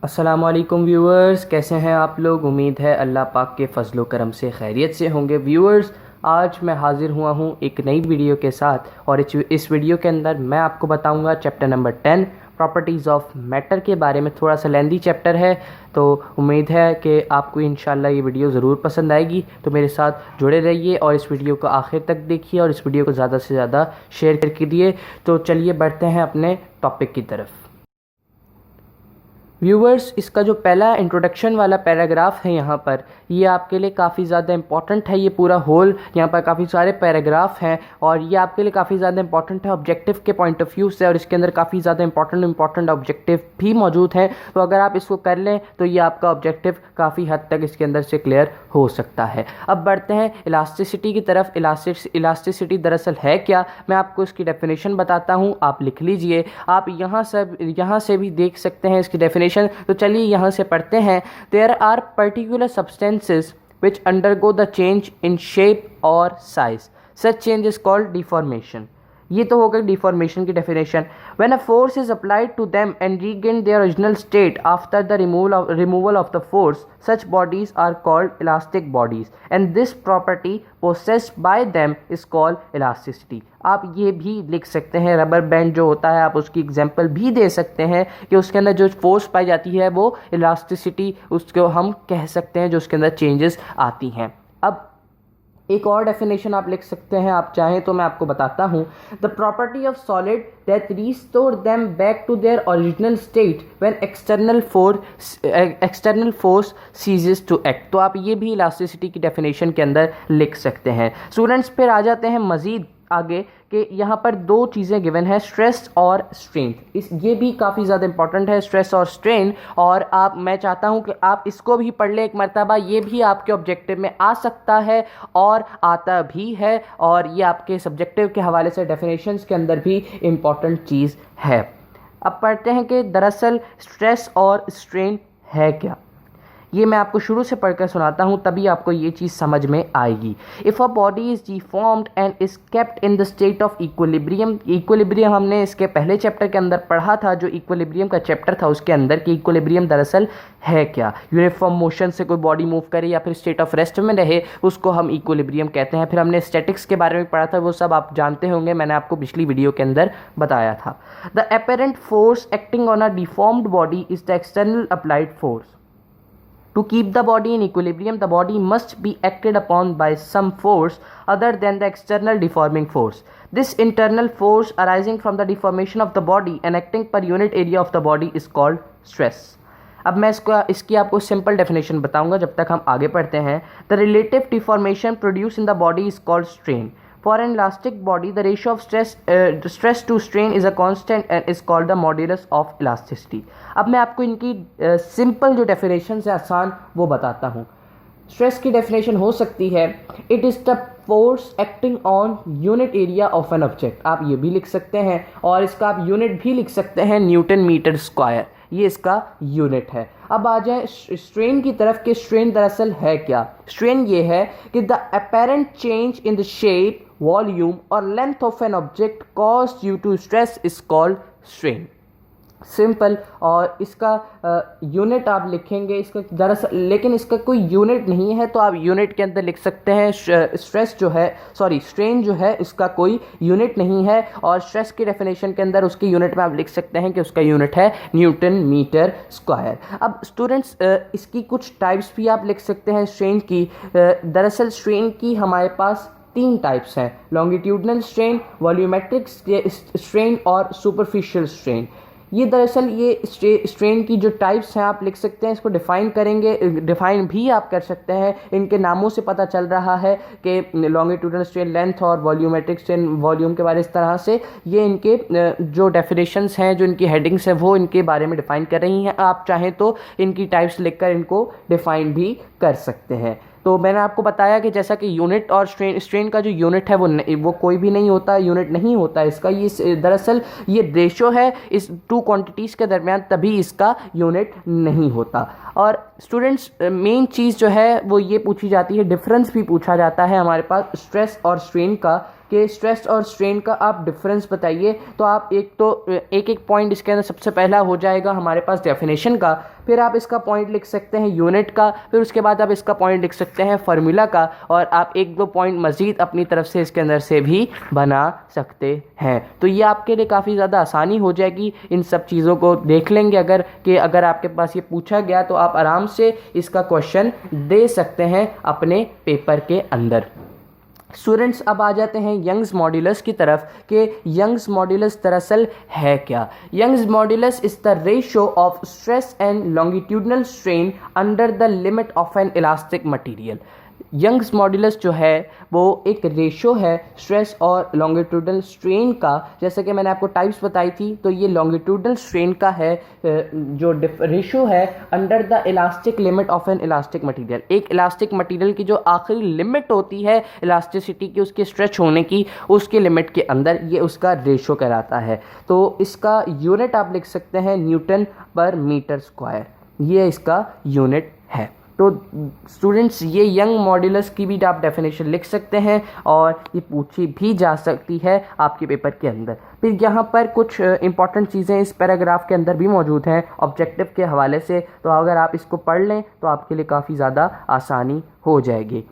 अस्सलामुअलैकुम व्यूअर्स, कैसे हैं आप लोग। उम्मीद है अल्लाह पाक के फजलो करम से खैरियत से होंगे। व्यूअर्स, आज मैं हाज़िर हुआ हूँ एक नई वीडियो के साथ और इस वीडियो के अंदर मैं आपको बताऊँगा chapter number 10 properties of matter के बारे में। थोड़ा सा लेंदी चैप्टर है, तो उम्मीद है कि आपको इंशाल्लाह ये वीडियो ज़रूर पसंद आएगी। तो मेरे साथ जुड़े रहिए और इस वीडियो को आखिर तक देखिए और इस वीडियो को ज़्यादा से ज़्यादा शेयर करके दिए। तो चलिए बढ़ते हैं अपने टॉपिक की तरफ। व्यूवर्स, इसका जो पहला इंट्रोडक्शन वाला पैराग्राफ है यहाँ पर, ये आपके लिए काफ़ी ज़्यादा इंपॉर्टेंट है। ये पूरा होल यहाँ पर काफ़ी सारे पैराग्राफ हैं और ये आपके लिए काफ़ी ज़्यादा इंपॉर्टेंट है ऑब्जेक्टिव के पॉइंट ऑफ व्यू से, और इसके अंदर काफ़ी ज़्यादा इंपॉर्टेंट ऑब्जेक्टिव भी मौजूद हैं। तो अगर आप इसको कर लें तो ये आपका ऑब्जेक्टिव काफ़ी हद तक इसके अंदर से क्लियर हो सकता है। अब बढ़ते हैं इलास्टिसिटी की तरफ। इलास्टिसिटी दरअसल है क्या, मैं आपको इसकी डेफिनेशन बताता हूँ, आप लिख लीजिए। आप यहाँ से भी देख सकते हैं इसकी डेफिनेशन। तो चलिए यहाँ से पढ़ते हैं। There are particular substances which undergo the change in shape or size. Such change is called deformation. ये तो हो गई डिफॉर्मेशन की definition. When a force is applied to them and regain their original state after the removal of the force, such bodies are called elastic bodies, and this property possessed by them is called elasticity. आप ये भी लिख सकते हैं, rubber band जो होता है आप उसकी एग्जांपल भी दे सकते हैं कि उसके अंदर जो फोर्स पाई जाती है वो इलास्टिसिटी उसको हम कह सकते हैं, जो उसके अंदर चेंजेस आती हैं। अब एक और डेफिनेशन आप लिख सकते हैं, आप चाहें तो मैं आपको बताता हूँ। The property of solid that restore them back to their original state when external force ceases to act. तो आप ये भी इलास्टिसिटी की डेफिनेशन के अंदर लिख सकते हैं। स्टूडेंट्स, फिर आ जाते हैं मज़ीद आगे कि यहाँ पर दो चीज़ें गिवन है, स्ट्रेस और स्ट्रेन। ये भी काफ़ी ज़्यादा इंपॉर्टेंट है, स्ट्रेस और स्ट्रेन। और मैं चाहता हूँ कि आप इसको भी पढ़ लें एक मरतबा। ये भी आपके ऑब्जेक्टिव में आ सकता है और आता भी है, और ये आपके सब्जेक्टिव के हवाले से डेफिनेशंस के अंदर भी इम्पॉर्टेंट चीज़ है। अब पढ़ते हैं कि दरअसल स्ट्रेस और स्ट्रेन है क्या। ये मैं आपको शुरू से पढ़कर सुनाता हूँ, तभी आपको ये चीज़ समझ में आएगी। If a body is deformed and is kept in the state of equilibrium. Equilibrium हमने इसके पहले चैप्टर के अंदर पढ़ा था, जो इक्विलिब्रियम का चैप्टर था उसके अंदर, कि इक्विलिब्रियम दरअसल है क्या। यूनिफॉर्म मोशन से कोई बॉडी मूव करे या फिर स्टेट ऑफ रेस्ट में रहे, उसको हम इक्विलिब्रियम कहते हैं। फिर हमने स्टैटिक्स के बारे में पढ़ा था, वो सब आप जानते होंगे, मैंने आपको पिछली वीडियो के अंदर बताया था। The apparent force acting on a deformed body is the external applied force. To keep the body in equilibrium, the body must be acted upon by some force other than the external deforming force. This internal force arising from the deformation of the body and acting per unit area of the body is called stress. अब मैं इसकी आपको simple definition बताऊंगा जब तक हम आगे पढ़ते हैं। The relative deformation produced in the body is called strain. For an elastic body, the ratio of stress to strain is a constant and is called the modulus of elasticity. अब मैं आपको इनकी सिंपल जो definition है आसान वो बताता हूँ। स्ट्रेस की डेफिनेशन हो सकती है, it is the force acting on unit area of an object. आप ये भी लिख सकते हैं और इसका आप यूनिट भी लिख सकते हैं, न्यूटन मीटर स्क्वायर, ये इसका यूनिट है। अब आ जाए स्ट्रेन की तरफ कि स्ट्रेन दरअसल है क्या। स्ट्रेन ये है कि the apparent change in the shape, volume और length of an object caused due to stress is called strain. Simple. और इसका यूनिट आप लिखेंगे इसका दरअसल, लेकिन इसका कोई यूनिट नहीं है, तो आप यूनिट के अंदर लिख सकते हैं स्ट्रेस जो है, स्ट्रेन जो है इसका कोई यूनिट नहीं है। और स्ट्रेस की डेफिनेशन के अंदर उसके यूनिट में आप लिख सकते हैं कि उसका यूनिट है न्यूटन मीटर स्क्वायर। अब स्टूडेंट्स, इसकी कुछ टाइप्स भी आप लिख सकते हैं स्ट्रेन की। दरअसल स्ट्रेन की हमारे पास 3 टाइप्स हैं, लॉन्गिट्यूडनल स्ट्रेन, वॉल्यूमेट्रिक स्ट्रेन और सुपरफिशियल स्ट्रेन। ये दरअसल ये स्ट्रेन की जो टाइप्स हैं आप लिख सकते हैं, इसको डिफ़ाइन करेंगे, डिफ़ाइन भी आप कर सकते हैं। इनके नामों से पता चल रहा है कि लॉन्गिट्यूडनल स्ट्रेन लेंथ और वॉल्यूमेट्रिक स्ट्रेन वॉल्यूम के बारे, इस तरह से ये इनके जो डेफिनेशंस हैं, जो इनकी हेडिंग्स हैं, वो इनके बारे में डिफ़ाइन कर रही हैं। आप चाहें तो इनकी टाइप्स लिखकर इनको डिफ़ाइन भी कर सकते हैं। तो मैंने आपको बताया कि जैसा कि यूनिट और स्ट्रेन का जो यूनिट है वो कोई भी नहीं होता, यूनिट नहीं होता इसका। ये दरअसल ये रेशो है इस 2 क्वांटिटीज़ के दरमियान, तभी इसका यूनिट नहीं होता। और स्टूडेंट्स, मेन चीज़ जो है वो ये पूछी जाती है, डिफरेंस भी पूछा जाता है हमारे पास स्ट्रेस और स्ट्रेन का, कि स्ट्रेस और स्ट्रेन का आप डिफरेंस बताइए, तो आप एक एक पॉइंट इसके अंदर सबसे पहला हो जाएगा हमारे पास डेफिनेशन का, फिर आप इसका पॉइंट लिख सकते हैं यूनिट का, फिर उसके बाद आप इसका पॉइंट लिख सकते हैं फार्मूला का, और आप एक दो पॉइंट मज़ीद अपनी तरफ से इसके अंदर से भी बना सकते हैं। तो ये आपके लिए काफ़ी ज़्यादा आसानी हो जाएगी। इन सब चीज़ों को देख लेंगे अगर आपके पास ये पूछा गया तो आप आराम से इसका क्वेश्चन दे सकते हैं अपने पेपर के अंदर। स्टूडेंट्स, अब आ जाते हैं यंग्स मॉड्यूलस की तरफ कि यंग्स मॉड्यूलस दरअसल है क्या। Young's modulus is the ratio of stress and longitudinal strain under the limit of an elastic material. Young's modulus जो है वो एक रेशो है स्ट्रेस और लॉन्गिट्यूडनल स्ट्रेन का। जैसे कि मैंने आपको टाइप्स बताई थी, तो ये लॉन्गिट्यूडनल स्ट्रेन का है जो रेशो है under the elastic limit of an elastic material. एक इलास्टिक मटेरियल की जो आखिरी लिमिट होती है इलास्टिसिटी की, उसके स्ट्रेच होने की, उसके लिमिट के अंदर ये उसका रेशो कहलाता है। तो इसका यूनिट आप लिख सकते हैं न्यूटन पर मीटर स्क्वायर, ये इसका यूनिट है। तो स्टूडेंट्स, ये यंग मॉड्यूलस की भी आप डेफिनेशन लिख सकते हैं और ये पूछी भी जा सकती है आपके पेपर के अंदर। फिर यहाँ पर कुछ इंपॉर्टेंट चीज़ें इस पैराग्राफ के अंदर भी मौजूद हैं ऑब्जेक्टिव के हवाले से, तो अगर आप इसको पढ़ लें तो आपके लिए काफ़ी ज़्यादा आसानी हो जाएगी।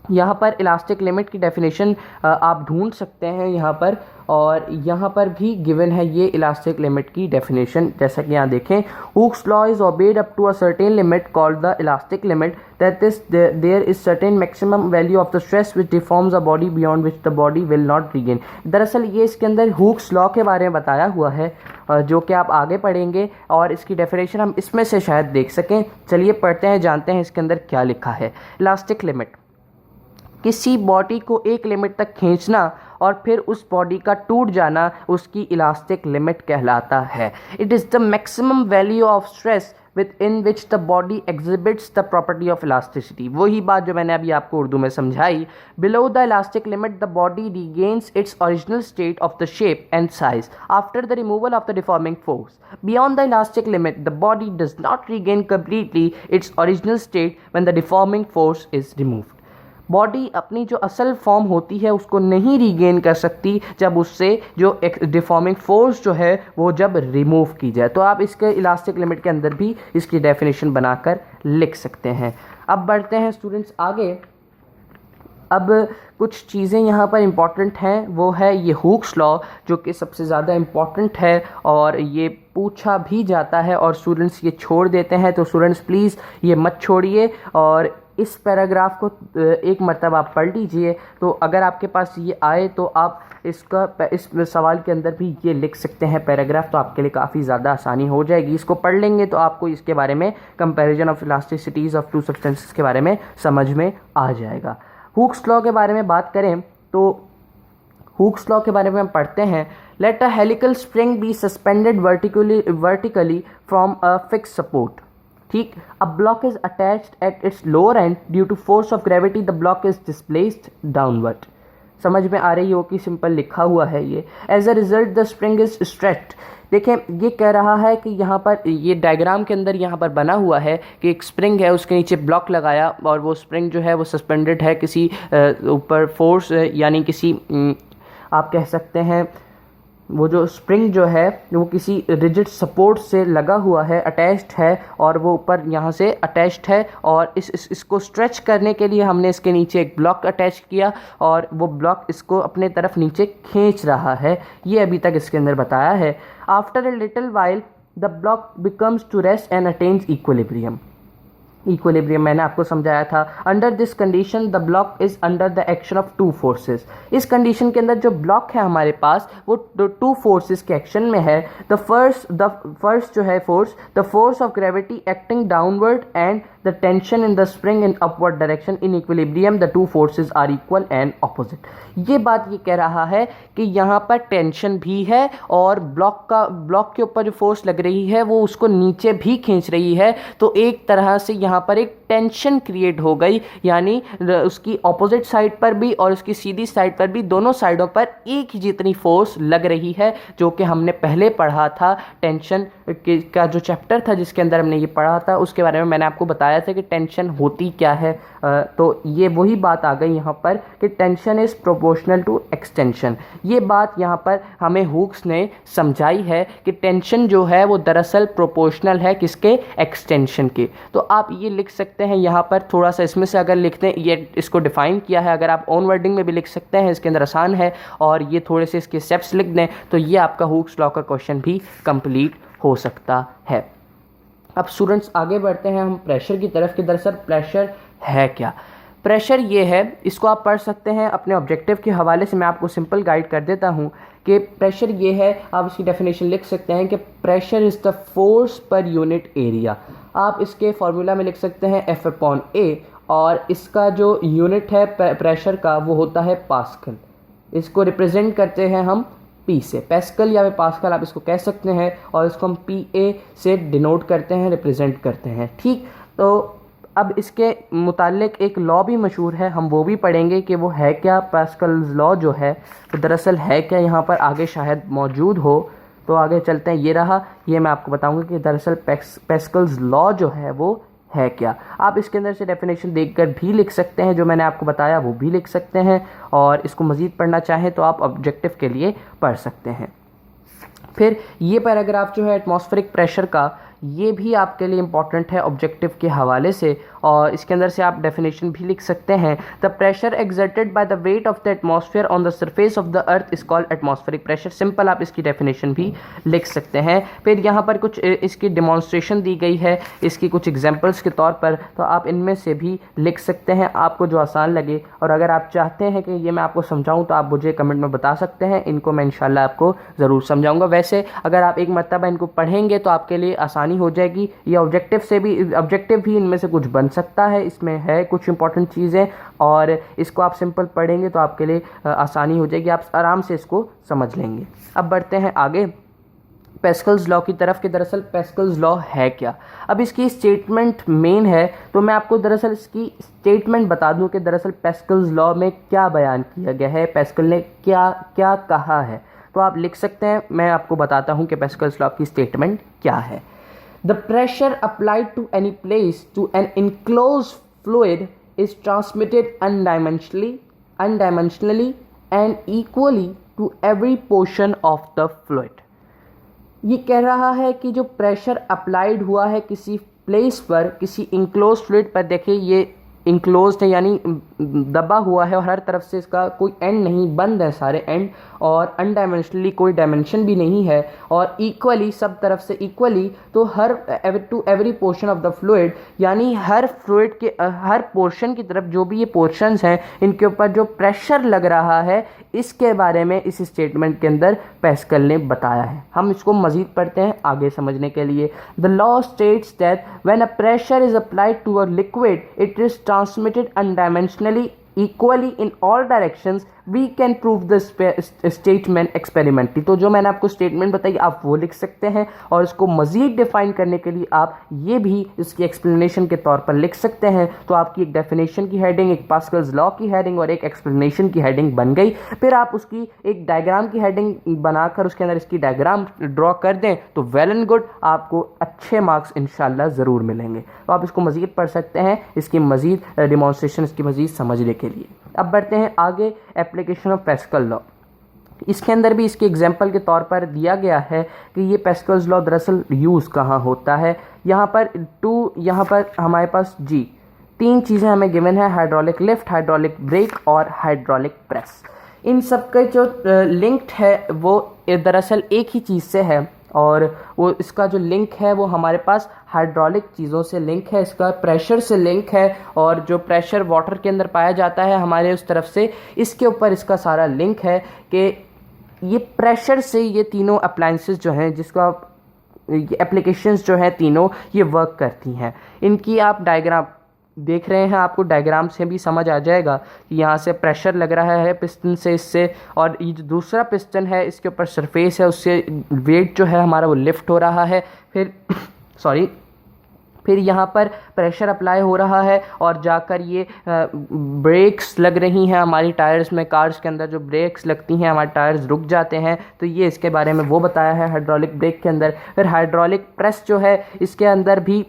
यहाँ पर इलास्टिक लिमिट की डेफिनेशन आप ढूंढ सकते हैं यहाँ पर, और यहाँ पर भी गिवन है ये इलास्टिक लिमिट की डेफिनेशन। जैसा कि यहाँ देखें, Hooke's law is obeyed up to a certain limit called the elastic limit, that is there is certain maximum value of the stress which deforms a body beyond which the body will not regain. दरअसल ये इसके अंदर Hooke's law के बारे में बताया हुआ है जो कि आप आगे पढ़ेंगे, और इसकी डेफिनेशन हम इसमें से शायद देख सकें। चलिए पढ़ते हैं, जानते हैं इसके अंदर क्या लिखा है। इलास्टिक लिमिट, किसी बॉडी को एक लिमिट तक खींचना और फिर उस बॉडी का टूट जाना उसकी इलास्टिक लिमिट कहलाता है। It is the maximum value of stress with in which the body exhibits the property of elasticity. वही बात जो मैंने अभी आपको उर्दू में समझाई। Below the elastic limit the body regains its original state of the shape and size after the removal of the deforming force. Beyond the elastic limit the body does not regain completely its original state when the deforming force is removed. Body अपनी जो असल form होती है उसको नहीं regain कर सकती जब उससे जो एक डिफॉर्मिंग फोर्स जो है वो जब रिमूव की जाए। तो आप इसके इलास्टिक लिमिट के अंदर भी इसकी डेफिनेशन बनाकर लिख सकते हैं। अब बढ़ते हैं स्टूडेंट्स आगे। अब कुछ चीज़ें यहाँ पर इम्पॉर्टेंट हैं, वो है ये हुक्स लॉ जो कि सबसे ज़्यादा इम्पॉर्टेंट है और ये पूछा भी जाता है और स्टूडेंट्स ये छोड़ देते हैं। तो स्टूडेंट्स प्लीज़ ये मत छोड़िए और इस पैराग्राफ को एक मरतबा आप पढ़ लीजिए। तो अगर आपके पास ये आए तो आप इस सवाल के अंदर भी ये लिख सकते हैं पैराग्राफ, तो आपके लिए काफ़ी ज़्यादा आसानी हो जाएगी। इसको पढ़ लेंगे तो आपको इसके बारे में comparison of elasticities of two substances के बारे में समझ में आ जाएगा। हुक्स लॉ के बारे में बात करें तो हुक्स लॉ के बारे में हम पढ़ते हैं। Let a helical spring be suspended vertically from a fix support. ठीक, a block is attached at its lower end due to force of gravity the block is displaced downward. समझ में आ रही हो कि सिंपल लिखा हुआ है ये। As a result the spring is stretched. देखें, ये कह रहा है कि यहाँ पर ये डायग्राम के अंदर यहाँ पर बना हुआ है कि एक स्प्रिंग है, उसके नीचे ब्लॉक लगाया और वो स्प्रिंग जो है वो सस्पेंडेड है किसी ऊपर फोर्स, यानी किसी आप कह सकते हैं वो जो स्प्रिंग जो है वो किसी रिजिड सपोर्ट से लगा हुआ है, अटैच्ड है, और वो ऊपर यहाँ से अटैच्ड है और इसको स्ट्रेच करने के लिए हमने इसके नीचे एक ब्लॉक अटैच किया और वो ब्लॉक इसको अपने तरफ नीचे खींच रहा है। ये अभी तक इसके अंदर बताया है। After a little while the block becomes to rest and attains equilibrium. Equilibrium मैंने आपको समझाया था। Under this condition the block is under the action of two forces. इस कंडीशन के अंदर जो ब्लॉक है हमारे पास वो टू फोर्सेस के एक्शन में है। द फर्स्ट जो है force, the force of gravity acting downward and the tension in the spring in upward direction. In equilibrium the two forces are equal and opposite. ये बात ये कह रहा है कि यहाँ पर टेंशन भी है और ब्लॉक के ऊपर जो फोर्स लग रही है वो उसको नीचे भी खींच रही है। तो एक तरह से यहाँ पर एक टेंशन क्रिएट हो गई, यानी उसकी ऑपोजिट साइड पर भी और उसकी सीधी साइड पर भी, दोनों साइडों पर एक ही जितनी फोर्स लग रही है, जो कि हमने पहले पढ़ा था टेंशन का जो चैप्टर था जिसके अंदर हमने ये पढ़ा था उसके बारे में मैंने आपको बताया था कि टेंशन होती क्या है। तो ये वही बात आ गई यहाँ पर कि tension is proportional to extension. ये बात यहाँ पर हमें हुक्स ने समझाई है कि टेंशन जो है वो दरअसल प्रोपोर्शनल है किसके, एक्सटेंशन के। तो आप ये लिख सकते हैं यहाँ पर, थोड़ा सा इसमें से अगर लिखते हैं, ये इसको डिफाइन किया है, अगर आप ओन वर्डिंग में भी लिख सकते हैं, इसके अंदर आसान है, और ये थोड़े से इसके स्टेप्स लिख दें तो ये आपका हुक्स लॉ का क्वेश्चन भी कंप्लीट हो सकता है। अब स्टूडेंट्स आगे बढ़ते हैं हम प्रेशर की तरफ कि दरअसल प्रेशर है क्या। प्रेशर ये है, इसको आप पढ़ सकते हैं अपने ऑब्जेक्टिव के हवाले से, मैं आपको सिंपल गाइड कर देता हूँ कि प्रेशर ये है, आप इसकी डेफिनेशन लिख सकते हैं कि pressure is the force per unit area. आप इसके फार्मूला में लिख सकते हैं F/A, और इसका जो यूनिट है प्रेशर का वो होता है पास्कल। इसको रिप्रेजेंट करते हैं हम P से, पैस्कल या पास्कल आप इसको कह सकते हैं, और इसको हम PA से डिनोट करते हैं, रिप्रेजेंट करते हैं। ठीक, तो अब इसके मुतालिक एक लॉ भी मशहूर है, हम वो भी पढ़ेंगे कि वो है क्या। पास्कल्स लॉ जो है वो दरअसल है क्या, यहाँ पर आगे शायद मौजूद हो, तो आगे चलते हैं। ये रहा, ये मैं आपको बताऊंगा कि दरअसल पास्कल्स लॉ जो है वो है क्या। आप इसके अंदर से डेफिनेशन देखकर भी लिख सकते हैं, जो मैंने आपको बताया वो भी लिख सकते हैं, और इसको मज़ीद पढ़ना चाहें तो आप ऑब्जेक्टिव के लिए पढ़ सकते हैं। फिर ये पैराग्राफ जो है एटमॉस्फेरिक प्रेशर का, ये भी आपके लिए इम्पॉर्टेंट है ऑब्जेक्टिव के हवाले से, और इसके अंदर से आप डेफिनेशन भी लिख सकते हैं। The pressure exerted by the weight of the atmosphere on the surface of the earth is called atmospheric pressure. Simple आप इसकी डेफिनेशन भी लिख सकते हैं। फिर यहाँ पर कुछ इसकी डिमॉन्स्ट्रेशन दी गई है, इसकी कुछ एग्जांपल्स के तौर पर, तो आप इनमें से भी लिख सकते हैं, आपको जो आसान लगे। और अगर आप चाहते हैं कि ये मैं आपको समझाऊँ तो आप मुझे कमेंट में बता सकते हैं, इनको मैं इंशाल्लाह आपको ज़रूर समझाऊँगा। वैसे अगर आप एक मरतबा इनको पढ़ेंगे तो आपके लिए आसानी हो जाएगी। ये ऑब्जेक्टिव भी इनमें से कुछ बन सकता है, इसमें है कुछ इंपॉर्टेंट चीज़ें, और इसको आप सिंपल पढ़ेंगे तो आपके लिए आसानी हो जाएगी, आप आराम से इसको समझ लेंगे। अब बढ़ते हैं आगे पास्कल्स लॉ की तरफ कि दरअसल पास्कल्स लॉ है क्या। अब इसकी स्टेटमेंट मेन है, तो मैं आपको दरअसल इसकी स्टेटमेंट बता दूं कि दरअसल पास्कल्स लॉ में क्या बयान किया गया है, पास्कल ने क्या क्या कहा है। तो आप लिख सकते हैं, मैं आपको बताता हूं कि पास्कल्स लॉ की स्टेटमेंट क्या है। The pressure applied to any place to an enclosed fluid is transmitted undimensionally and equally to every portion of the fluid। ये कह रहा है कि जो प्रेशर अप्लाइड हुआ है किसी प्लेस पर, किसी इंक्लोज फ्लूइड पर, देखिए ये इंक्लोज्ड है यानी दबा हुआ है और हर तरफ से इसका कोई एंड नहीं, बंद है सारे एंड, और अनडायमेंशनली कोई डायमेंशन भी नहीं है, और इक्वली सब तरफ से इक्वली, तो to every portion of the fluid, यानी हर फ्लूइड के हर पोर्शन की तरफ जो भी ये पोर्शंस हैं इनके ऊपर जो प्रेशर लग रहा है, इसके बारे में इस स्टेटमेंट के अंदर पास्कल ने बताया है। हम इसको मजीद पढ़ते हैं आगे समझने के लिए। The law states that when a pressure is applied to a liquid it is transmitted undimensionally equally in all directions, we can prove the statement experimentally। तो जो मैंने आपको स्टेटमेंट बताई आप वो लिख सकते हैं, और इसको मज़ीद डिफाइन करने के लिए आप ये भी इसकी एक्सप्लेनेशन के तौर पर लिख सकते हैं। तो आपकी एक डेफिनेशन की हेडिंग, एक पास्कल्स लॉ की हेडिंग और एक एक्सप्लेनेशन की हेडिंग बन गई। फिर आप उसकी एक डायग्राम की हेडिंग बनाकर उसके अंदर इसकी डायग्राम ड्रॉ कर दें तो वेल एंड गुड, आपको अच्छे मार्क्स इंशाल्लाह ज़रूर मिलेंगे। तो आप इसको मज़ीद पढ़ सकते हैं, इसकी मज़ीद डिमॉन्स्ट्रेशन, इसकी मज़ीद समझने के लिए। अब बढ़ते हैं आगे, एप्लीकेशन ऑफ पास्कल लॉ। इसके अंदर भी इसके एग्जाम्पल के तौर पर दिया गया है कि ये पास्कल्स लॉ दरअसल यूज़ कहाँ होता है। यहाँ पर हमारे पास जी 3 चीज़ें हमें गिवन है, हाइड्रोलिक लिफ्ट, हाइड्रोलिक ब्रेक और हाइड्रोलिक प्रेस। इन सब का जो लिंक्ड है वो दरअसल एक ही चीज़ से है, और वो इसका जो लिंक है वो हमारे पास हाइड्रोलिक चीज़ों से लिंक है, इसका प्रेशर से लिंक है, और जो प्रेशर वाटर के अंदर पाया जाता है हमारे उस तरफ से, इसके ऊपर इसका सारा लिंक है कि ये प्रेशर से ये तीनों अप्लायंसेस जो हैं, जिसका एप्लीकेशंस जो हैं तीनों, ये वर्क करती हैं। इनकी आप डायग्राम देख रहे हैं, आपको डायग्राम से भी समझ आ जाएगा कि यहाँ से प्रेशर लग रहा है पिस्टन से इससे, और ये जो दूसरा पिस्टन है इसके ऊपर सरफेस है, उससे वेट जो है हमारा वो लिफ्ट हो रहा है। फिर फिर यहाँ पर प्रेशर अप्लाई हो रहा है और जाकर ये ब्रेक्स लग रही हैं हमारी टायर्स में। कार्स के अंदर जो ब्रेक्स लगती हैं हमारे टायर्स रुक जाते हैं, तो ये इसके बारे में वो बताया है हाइड्रोलिक ब्रेक के अंदर। फिर हाइड्रोलिक प्रेस जो है इसके अंदर भी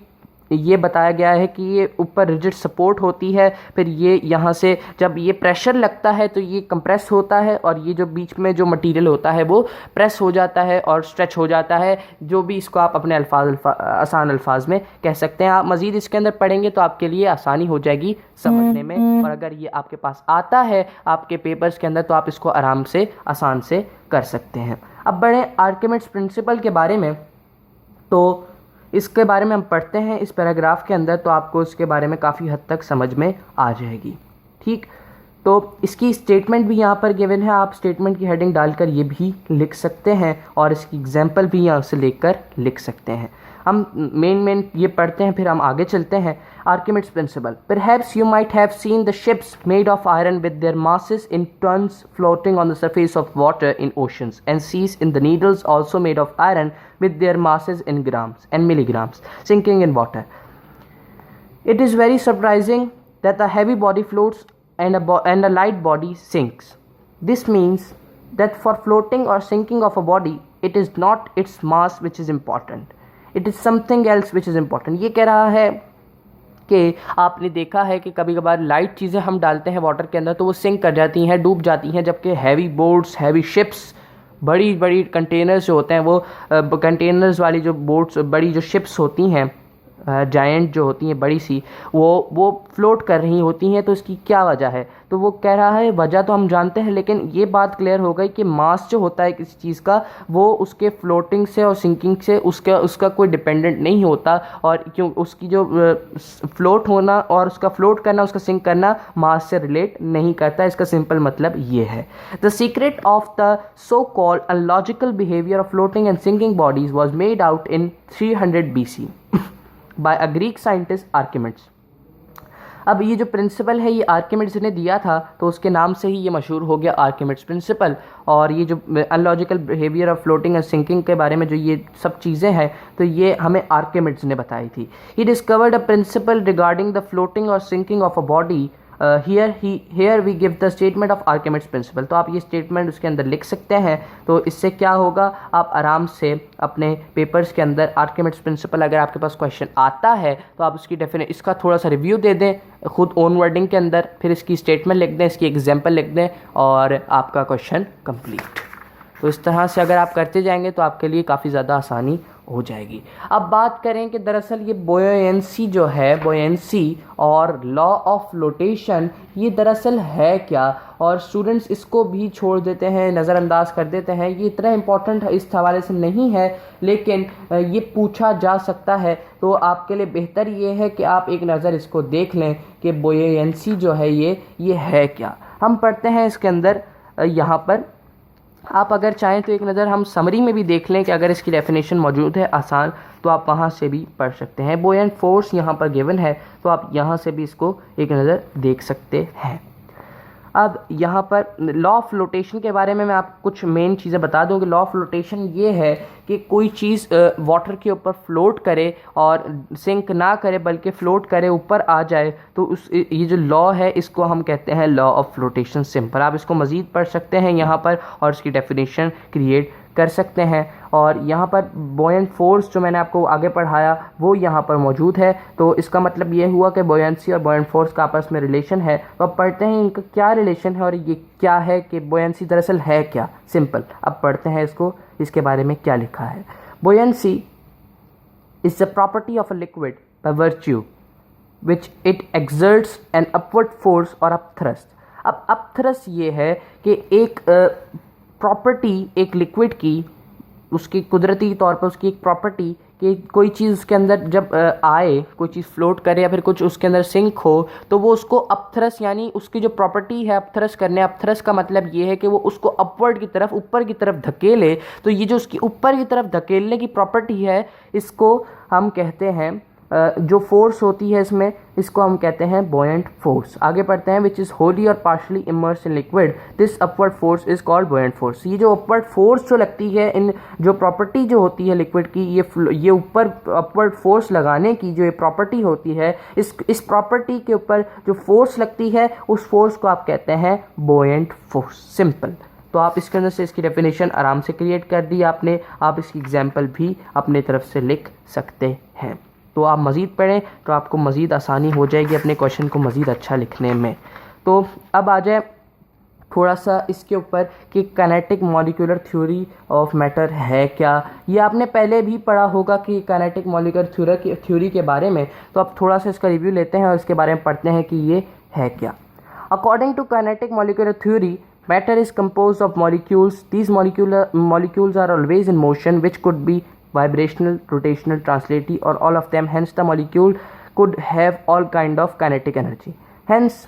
ये बताया गया है कि ये ऊपर रिजिड सपोर्ट होती है, फिर ये यहाँ से जब ये प्रेशर लगता है तो ये कंप्रेस होता है और ये जो बीच में जो मटेरियल होता है वो प्रेस हो जाता है और स्ट्रेच हो जाता है। जो भी इसको आप अपने आसान अल्फाज में कह सकते हैं। आप मज़ीद इसके अंदर पढ़ेंगे तो आपके लिए आसानी हो जाएगी समझने में, और अगर ये आपके पास आता है आपके पेपर्स के अंदर तो आप इसको आराम से आसान से कर सकते हैं। अब बढ़ें आर्किमिड्स प्रिंसिपल के बारे में, तो इसके बारे में हम पढ़ते हैं इस पैराग्राफ के अंदर, तो आपको इसके बारे में काफ़ी हद तक समझ में आ जाएगी। ठीक, तो इसकी स्टेटमेंट भी यहाँ पर गिवन है, आप स्टेटमेंट की हेडिंग डालकर ये भी लिख सकते हैं और इसकी एग्जांपल भी यहाँ से लेकर लिख सकते हैं। हम मेन ये पढ़ते हैं फिर हम आगे चलते हैं। Archimedes principle. Perhaps you might have seen the ships made of iron with their masses in tons floating on the surface of water in oceans, and seas in the needles also made of iron with their masses in grams and milligrams sinking in water. It is very surprising that a heavy body floats and a light body sinks. This means that for floating or sinking of a body, it is not its mass which is important. It is something else which is important. ये कह रहा है कि आपने देखा है कि कभी कभार लाइट चीज़ें हम डालते हैं वाटर के अंदर तो वो सिंक कर जाती हैं, डूब जाती हैं, जबकि हैवी बोट्स, हैवी शिप्स, बड़ी बड़ी कंटेनर्स जो होते हैं वो कंटेनर्स वाली जो बोट्स, बड़ी जो शिप्स होती हैं, जायंट जो होती हैं बड़ी सी, वो फ्लोट कर रही होती हैं। तो इसकी क्या वजह है? तो वो कह रहा है वजह तो हम जानते हैं, लेकिन ये बात क्लियर हो गई कि मास जो होता है किसी चीज़ का वो उसके फ्लोटिंग से और सिंकिंग से उसका कोई डिपेंडेंट नहीं होता, और क्यों उसकी जो फ्लोट होना और उसका फ्लोट करना, उसका सिंक करना मास से रिलेट नहीं करता। इसका सिंपल मतलब ये है। The secret of the so called unlogical behaviour of floating and sinking bodies was made out in 300 BC by a Greek scientist Archimedes. अब ये जो प्रिंसिपल है ये आर्किमिड्स ने दिया था, तो उसके नाम से ही ये मशहूर हो गया आर्किमिड्स प्रिंसिपल। और ये जो unlogical behaviour of floating and sinking के बारे में जो ये सब चीज़ें हैं तो ये हमें आर्किमिड्स ने बताई थी। He discovered a principle regarding the floating और sinking of a body. Here we give the statement of Archimedes principle. तो आप ये स्टेटमेंट उसके अंदर लिख सकते हैं। तो इससे क्या होगा, आप आराम से अपने पेपर्स के अंदर आर्किमिड्स प्रिंसिपल अगर आपके पास क्वेश्चन आता है तो आप उसकी इसका थोड़ा सा रिव्यू दे दें खुद ओन वर्डिंग के अंदर, फिर इसकी स्टेटमेंट लिख दें, इसकी एग्जाम्पल लिख दें और आपका क्वेश्चन कंप्लीट। तो इस तरह से अगर आप करते जाएंगे तो आपके लिए काफ़ी ज़्यादा आसानी हो जाएगी। अब बात करें कि दरअसल ये बोयेंसी जो है, बोयेंसी और लॉ ऑफ फ्लोटेशन, ये दरअसल है क्या, और स्टूडेंट्स इसको भी छोड़ देते हैं, नज़रअंदाज कर देते हैं। ये इतना इम्पोर्टेंट इस हवाले से नहीं है, लेकिन ये पूछा जा सकता है। तो आपके लिए बेहतर ये है कि आप एक नज़र इसको देख लें कि बोयेंसी जो है ये है क्या। हम पढ़ते हैं इसके अंदर, यहाँ पर आप अगर चाहें तो एक नज़र हम समरी में भी देख लें कि अगर इसकी डेफिनेशन मौजूद है आसान, तो आप वहाँ से भी पढ़ सकते हैं। बोयेंट फोर्स यहाँ पर गिवन है, तो आप यहाँ से भी इसको एक नज़र देख सकते हैं। अब यहाँ पर लॉ ऑफ फ्लोटेशन के बारे में मैं आपको कुछ मेन चीज़ें बता दूँ कि लॉ ऑफ फ्लोटेशन ये है कि कोई चीज़ वाटर के ऊपर फ्लोट करे और सिंक ना करे बल्कि फ़्लोट करे, ऊपर आ जाए, तो ये जो लॉ है इसको हम कहते हैं लॉ ऑफ फ्लोटेशन। सिंपल, आप इसको मज़ीद पढ़ सकते हैं यहाँ पर और इसकी डेफिनेशन क्रिएट कर सकते हैं। और यहाँ पर बोयेंट फोर्स जो मैंने आपको आगे पढ़ाया वो यहाँ पर मौजूद है। तो इसका मतलब ये हुआ कि बोयेंसी और बोयेंट फोर्स का आपस में रिलेशन है। तो अब पढ़ते हैं इनका क्या रिलेशन है और ये क्या है कि बोयेंसी दरअसल है क्या। सिंपल, अब पढ़ते हैं इसको, इसके बारे में क्या लिखा है। Buoyancy is the property of a liquid by virtue which it exerts an upward force और अपथ्रस्ट। अब अपथ्रस्ट ये है कि एक प्रॉपर्टी एक लिक्विड की, उसकी कुदरती तौर पर उसकी एक प्रॉपर्टी कि कोई चीज़ उसके अंदर जब आए, कोई चीज़ फ्लोट करे या फिर कुछ उसके अंदर सिंक हो, तो वो उसको अपथ्रस, यानी उसकी जो प्रॉपर्टी है अपथ्रस करने, अपथ्रस का मतलब ये है कि वो उसको अपवर्ड की तरफ, ऊपर की तरफ धकेले। तो ये जो उसकी ऊपर की तरफ धकेलने की प्रॉपर्टी है इसको हम कहते हैं जो फोर्स होती है इसमें, इसको हम कहते हैं बुओयंट फोर्स। आगे पढ़ते हैं, विच इज़ होली और partially immerse in liquid, this upward force is called buoyant force. ये जो अपवर्ड फोर्स जो लगती है, इन जो प्रॉपर्टी जो होती है लिक्विड की, ये ऊपर अपवर्ड फोर्स लगाने की जो ये प्रॉपर्टी होती है, इस प्रॉपर्टी के ऊपर जो फोर्स लगती है उस फोर्स को आप कहते हैं बुओयंट फोर्स। सिंपल। तो आप इसके अंदर से इसकी डेफिनेशन आराम से क्रिएट कर दी आपने। आप इसकी एग्जाम्पल भी अपने तरफ से लिख सकते हैं। तो आप मज़ीद पढ़ें तो आपको मज़ीद आसानी हो जाएगी अपने क्वेश्चन को मज़ीद अच्छा लिखने में। तो अब आ जाए थोड़ा सा इसके ऊपर कि kinetic molecular theory of matter है क्या। ये आपने पहले भी पढ़ा होगा कि काइनेटिक मॉलिक्यूलर थ्योरी के बारे में। तो अब थोड़ा सा इसका रिव्यू लेते हैं और इसके बारे में पढ़ते हैं कि ये है क्या। According to kinetic molecular theory, matter is composed of molecules. These molecules are always in motion, which could be vibrational, rotational, translative, or all of them. Hence, the molecule could have all kind of kinetic energy. Hence,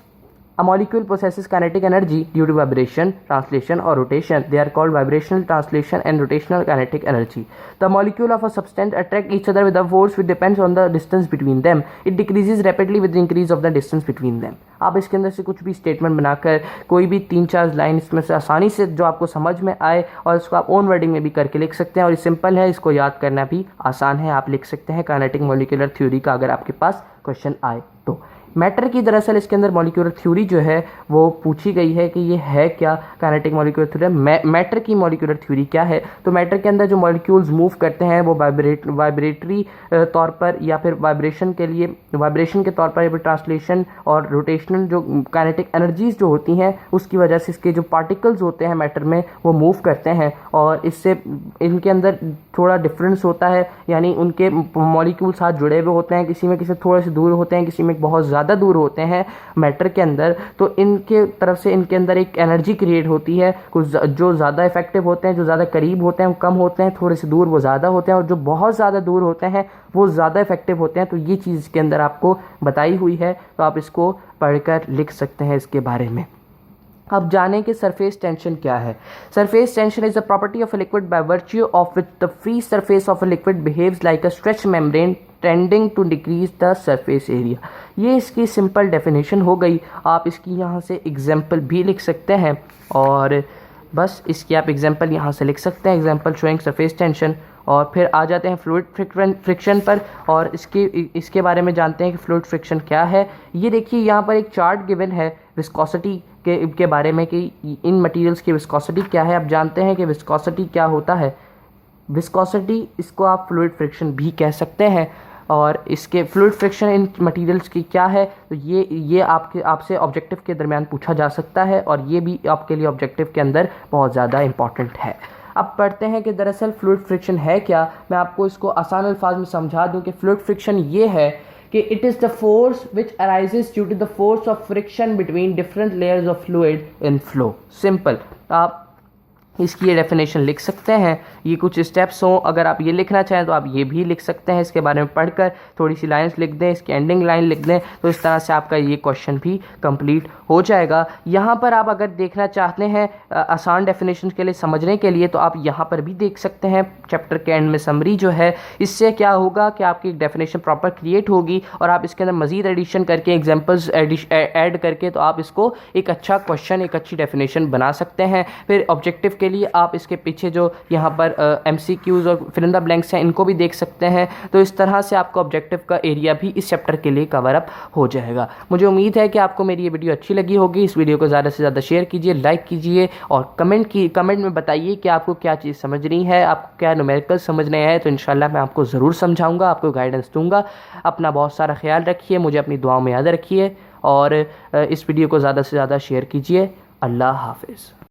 a molecule possesses kinetic energy due to vibration, translation, or rotation. They are called vibrational, translation, and rotational kinetic energy. The molecule of a substance attract each other with a force which depends on the distance between them. It decreases rapidly with the increase of the distance between them. आप इसके अंदर से कुछ भी statement बनाकर कोई भी 3-4 line इसमें से आसानी से जो आपको समझ में आए और इसको आप ओन वर्डिंग में भी करके लिख सकते हैं। और ये सिंपल है, इसको याद करना भी आसान है। आप लिख सकते हैं काइनेटिक मॉलिक्यूलर थ्योरी का अगर आपके पास क्वेश्चन आए तो। मैटर की दरअसल इसके अंदर मॉलिक्यूलर थ्योरी जो है वो पूछी गई है कि ये है क्या काइनेटिक मॉलिक्यूलर थ्योरी। मैटर की मॉलिक्यूलर थ्योरी क्या है। तो मैटर के अंदर जो मॉलिक्यूल्स मूव करते हैं वो वाइब्रेटरी तौर पर या फिर वाइब्रेशन के तौर पर, या फिर ट्रांसलेशन और रोटेशनल जो काइनेटिक एनर्जीज जो होती हैं उसकी वजह से इसके जो पार्टिकल्स होते हैं मैटर में वो मूव करते हैं। और इससे इनके अंदर थोड़ा डिफरेंस होता है, यानी उनके मॉलिक्यूल साथ जुड़े हुए होते हैं, किसी में थोड़े से दूर होते हैं, किसी में बहुत ज़्यादा दूर होते हैं मैटर के अंदर। तो इनके तरफ से इनके अंदर एक एनर्जी क्रिएट होती है। कुछ जो ज़्यादा इफेक्टिव होते हैं, जो ज़्यादा करीब होते हैं वो कम होते हैं, थोड़े से दूर वो ज़्यादा होते हैं, और जो बहुत ज़्यादा दूर होते हैं वो ज़्यादा इफेक्टिव होते हैं। तो ये चीज़ इसके अंदर आपको बताई हुई है, तो आप इसको पढ़कर लिख सकते हैं इसके बारे में। अब जाने कि सरफेस टेंशन क्या है। Surface tension is the property of a liquid by virtue of which the free surface of a liquid behaves like a stretch membrane tending to decrease the surface area. ये इसकी simple definition हो गई। आप इसकी यहाँ से example भी लिख सकते हैं, और बस इसकी आप एग्जाम्पल यहाँ से लिख सकते हैं, एग्जाम्पल शोइंग सरफेस टेंशन। और फिर आ जाते हैं फ्लूइड फ्रिक्शन पर, और इसके बारे में जानते हैं कि फ्लूइड फ्रिक्शन क्या है। ये देखिए यहाँ पर एक चार्ट गिवन है विस्कोसिटी के बारे में कि इन मटेरियल्स की विस्कोसिटी क्या है। आप जानते हैं कि विस्कोसिटी क्या होता है। विस्कोसिटी, इसको आप फ्लूइड फ्रिक्शन भी कह सकते हैं। और इसके फ्लूइड फ्रिक्शन इन मटेरियल्स की क्या है, तो ये आपसे ऑब्जेक्टिव के दरमियान पूछा जा सकता है, और ये भी आपके लिए ऑब्जेक्टिव के अंदर बहुत ज़्यादा इंपॉर्टेंट है। अब पढ़ते हैं कि दरअसल फ्लूइड फ्रिक्शन है क्या। मैं आपको इसको आसान अल्फाज में समझा दूं कि फ्लूइड फ्रिक्शन ये है कि it is the force which arises due to the force of friction between different layers of fluid in flow. Simple. आप इसकी ये डेफिनेशन लिख सकते हैं। ये कुछ स्टेप्स हों, अगर आप ये लिखना चाहें तो आप ये भी लिख सकते हैं। इसके बारे में पढ़कर थोड़ी सी लाइंस लिख दें, इसकी एंडिंग लाइन लिख दें, तो इस तरह से आपका ये क्वेश्चन भी कंप्लीट हो जाएगा। यहाँ पर आप अगर देखना चाहते हैं आसान डेफिनेशन के लिए समझने के लिए, तो आप यहाँ पर भी देख सकते हैं। चैप्टर के एंड में समरी जो है, इससे क्या होगा कि आपकी एक डेफिनेशन प्रॉपर क्रिएट होगी, और आप इसके अंदर मजीद एडिशन करके एग्जाम्पल्स ऐड करके तो आप इसको एक अच्छा क्वेश्चन, एक अच्छी डेफिनेशन बना सकते हैं। फिर ऑब्जेक्टिव के लिए आप इसके पीछे जो यहाँ पर MCQs और फिल इन द ब्लैंक्स हैं इनको भी देख सकते हैं। तो इस तरह से आपका ऑब्जेक्टिव का एरिया भी इस चैप्टर के लिए कवर अप हो जाएगा। मुझे उम्मीद है कि आपको मेरी ये वीडियो अच्छी लगी होगी। इस वीडियो को ज़्यादा से ज़्यादा शेयर कीजिए, लाइक कीजिए, और कमेंट में बताइए कि आपको क्या चीज़ समझनी है, आपको क्या न्यूमेरिकल समझने हैं। तो इंशाल्लाह मैं आपको ज़रूर समझाऊँगा, आपको गाइडेंस दूँगा। अपना बहुत सारा ख्याल रखिए, मुझे अपनी दुआओं में याद रखिए, और इस वीडियो को ज़्यादा से ज़्यादा शेयर कीजिए। अल्लाह हाफिज़।